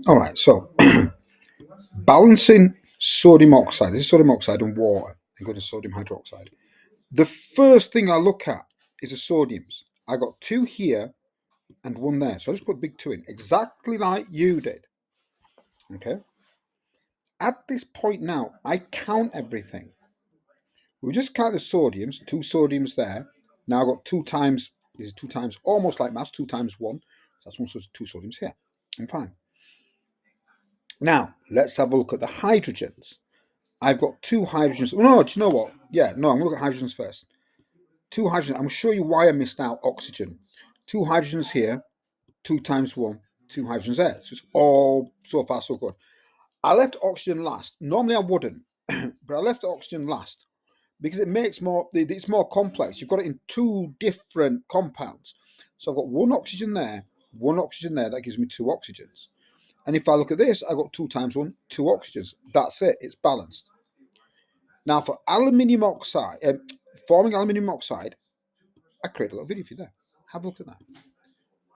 All right, so balancing sodium oxide. This is sodium oxide and water. I'm going to sodium hydroxide. The first thing I look at is the sodiums. I got two here and one there. So I just put big two in, exactly like you did. Okay. At this point now, I count everything. We just count the sodiums, two sodiums there. Now I've got two times, this is two times, almost like maths, two times one. So that's one, so two sodiums here. I'm fine. Now, let's have a look at the hydrogens. I've got two hydrogens. No, do you know what? Yeah, no, I'm going to look at hydrogens first. Two hydrogens. I'm going to show you why I missed out oxygen. Two hydrogens here, two times one, two hydrogens there. So it's all so far so good. I left oxygen last. Normally I wouldn't, but I left oxygen last because it's more complex. You've got it in two different compounds. So I've got one oxygen there, one oxygen there. That gives me two oxygens. And if I look at this, I've got two times one, two oxygens. That's it. It's balanced. Now for aluminium oxide, forming aluminium oxide, I create a little video for you there. Have a look at that.